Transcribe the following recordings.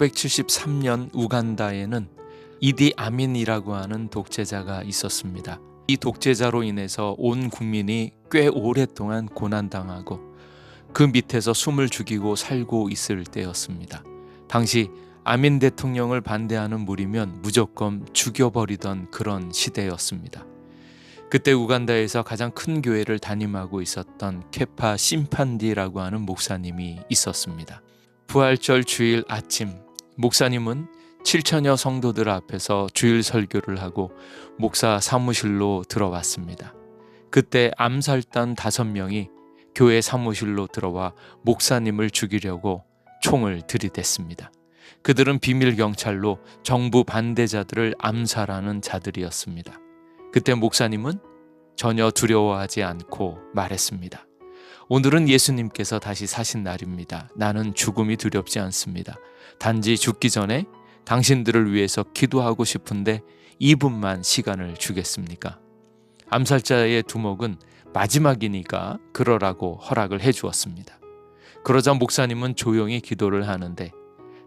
1973년 우간다에는 이디 아민이라고 하는 독재자가 있었습니다. 이 독재자로 인해서 온 국민이 꽤 오랫동안 고난당하고 그 밑에서 숨을 죽이고 살고 있을 때였습니다. 당시 아민 대통령을 반대하는 무리면 무조건 죽여버리던 그런 시대였습니다. 그때 우간다에서 가장 큰 교회를 담임하고 있었던 케파 심판디라고 하는 목사님이 있었습니다. 부활절 주일 아침, 목사님은 7천여 성도들 앞에서 주일 설교를 하고 목사 사무실로 들어왔습니다. 그때 암살단 5명이 교회 사무실로 들어와 목사님을 죽이려고 총을 들이댔습니다. 그들은 비밀 경찰로 정부 반대자들을 암살하는 자들이었습니다. 그때 목사님은 전혀 두려워하지 않고 말했습니다. 오늘은 예수님께서 다시 사신 날입니다. 나는 죽음이 두렵지 않습니다. 단지 죽기 전에 당신들을 위해서 기도하고 싶은데 2분만 시간을 주겠습니까? 암살자의 두목은 마지막이니까 그러라고 허락을 해주었습니다. 그러자 목사님은 조용히 기도를 하는데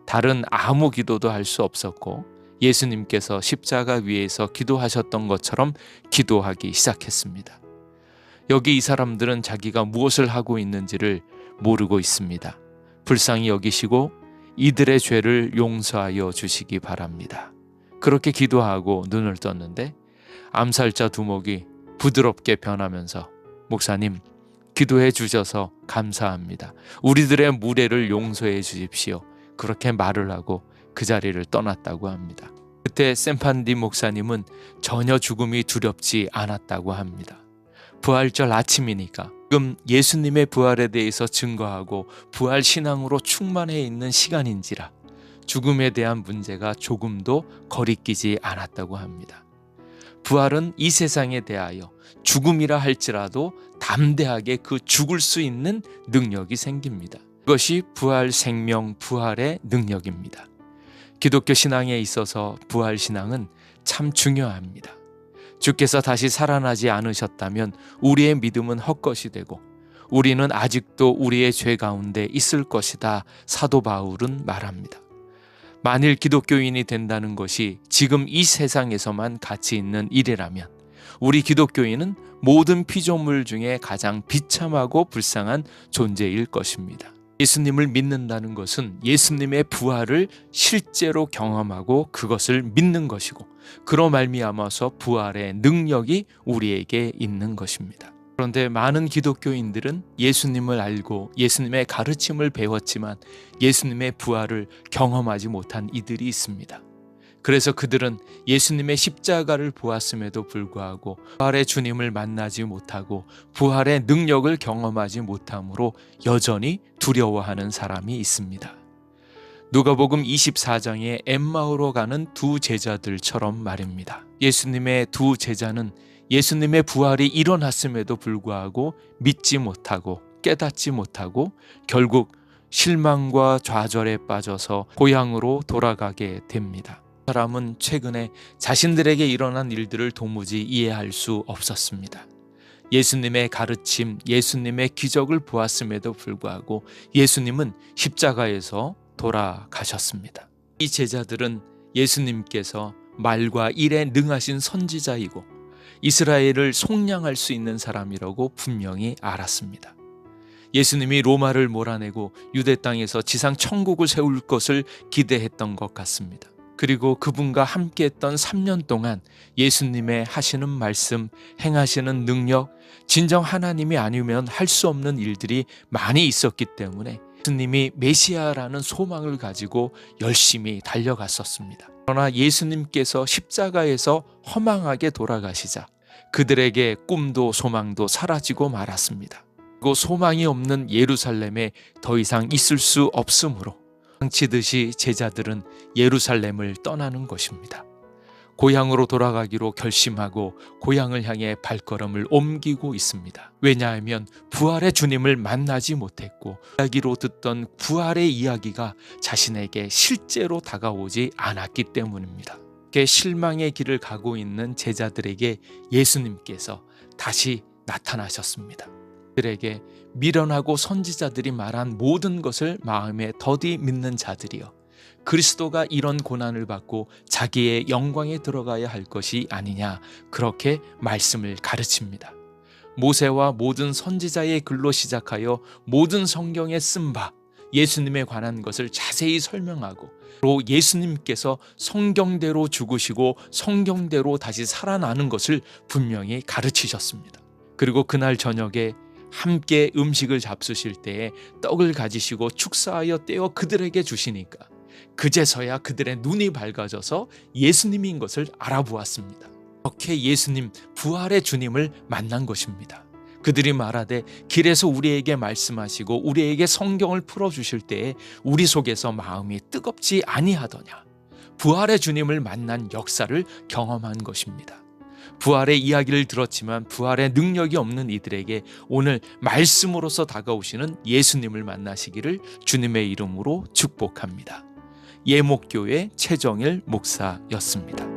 다른 아무 기도도 할 수 없었고 예수님께서 십자가 위에서 기도하셨던 것처럼 기도하기 시작했습니다. 여기 이 사람들은 자기가 무엇을 하고 있는지를 모르고 있습니다. 불쌍히 여기시고 이들의 죄를 용서하여 주시기 바랍니다. 그렇게 기도하고 눈을 떴는데 암살자 두목이 부드럽게 변하면서 목사님, 기도해 주셔서 감사합니다. 우리들의 무례를 용서해 주십시오. 그렇게 말을 하고 그 자리를 떠났다고 합니다. 그때 샘판디 목사님은 전혀 죽음이 두렵지 않았다고 합니다. 부활절 아침이니까 지금 예수님의 부활에 대해서 증거하고 부활 신앙으로 충만해 있는 시간인지라 죽음에 대한 문제가 조금도 거리끼지 않았다고 합니다. 부활은 이 세상에 대하여 죽음이라 할지라도 담대하게 그 죽을 수 있는 능력이 생깁니다. 그것이 부활 생명 부활의 능력입니다. 기독교 신앙에 있어서 부활 신앙은 참 중요합니다. 주께서 다시 살아나지 않으셨다면 우리의 믿음은 헛것이 되고 우리는 아직도 우리의 죄 가운데 있을 것이다. 사도 바울은 말합니다. 만일 기독교인이 된다는 것이 지금 이 세상에서만 가치 있는 일이라면 우리 기독교인은 모든 피조물 중에 가장 비참하고 불쌍한 존재일 것입니다. 예수님을 믿는다는 것은 예수님의 부활을 실제로 경험하고 그것을 믿는 것이고 그로 말미암아서 부활의 능력이 우리에게 있는 것입니다. 그런데 많은 기독교인들은 예수님을 알고 예수님의 가르침을 배웠지만 예수님의 부활을 경험하지 못한 이들이 있습니다. 그래서 그들은 예수님의 십자가를 보았음에도 불구하고 부활의 주님을 만나지 못하고 부활의 능력을 경험하지 못함으로 여전히 두려워하는 사람이 있습니다. 누가복음 24장에 엠마오로 가는 두 제자들처럼 말입니다. 예수님의 두 제자는 예수님의 부활이 일어났음에도 불구하고 믿지 못하고 깨닫지 못하고 결국 실망과 좌절에 빠져서 고향으로 돌아가게 됩니다. 사람은 최근에 자신들에게 일어난 일들을 도무지 이해할 수 없었습니다. 예수님의 가르침, 예수님의 기적을 보았음에도 불구하고 예수님은 십자가에서 돌아가셨습니다. 이 제자들은 예수님께서 말과 일에 능하신 선지자이고 이스라엘을 속량할 수 있는 사람이라고 분명히 알았습니다. 예수님이 로마를 몰아내고 유대 땅에서 지상 천국을 세울 것을 기대했던 것 같습니다. 그리고 그분과 함께했던 3년 동안 예수님의 하시는 말씀, 행하시는 능력, 진정 하나님이 아니면 할 수 없는 일들이 많이 있었기 때문에 예수님이 메시아라는 소망을 가지고 열심히 달려갔었습니다. 그러나 예수님께서 십자가에서 허망하게 돌아가시자 그들에게 꿈도 소망도 사라지고 말았습니다. 그리고 소망이 없는 예루살렘에 더 이상 있을 수 없으므로 방치듯이 제자들은 예루살렘을 떠나는 것입니다. 고향으로 돌아가기로 결심하고 고향을 향해 발걸음을 옮기고 있습니다. 왜냐하면 부활의 주님을 만나지 못했고 이야기로 듣던 부활의 이야기가 자신에게 실제로 다가오지 않았기 때문입니다. 이렇게 실망의 길을 가고 있는 제자들에게 예수님께서 다시 나타나셨습니다. 그들에게 미련하고 선지자들이 말한 모든 것을 마음에 더디 믿는 자들이여 그리스도가 이런 고난을 받고 자기의 영광에 들어가야 할 것이 아니냐, 그렇게 말씀을 가르칩니다. 모세와 모든 선지자의 글로 시작하여 모든 성경에 쓴 바 예수님에 관한 것을 자세히 설명하고, 또 예수님께서 성경대로 죽으시고 성경대로 다시 살아나는 것을 분명히 가르치셨습니다. 그리고 그날 저녁에 함께 음식을 잡수실 때에 떡을 가지시고 축사하여 떼어 그들에게 주시니까 그제서야 그들의 눈이 밝아져서 예수님인 것을 알아보았습니다. 그렇게 예수님, 부활의 주님을 만난 것입니다. 그들이 말하되 길에서 우리에게 말씀하시고 우리에게 성경을 풀어주실 때에 우리 속에서 마음이 뜨겁지 아니하더냐. 부활의 주님을 만난 역사를 경험한 것입니다. 부활의 이야기를 들었지만 부활의 능력이 없는 이들에게 오늘 말씀으로서 다가오시는 예수님을 만나시기를 주님의 이름으로 축복합니다. 예목교회 최정일 목사였습니다.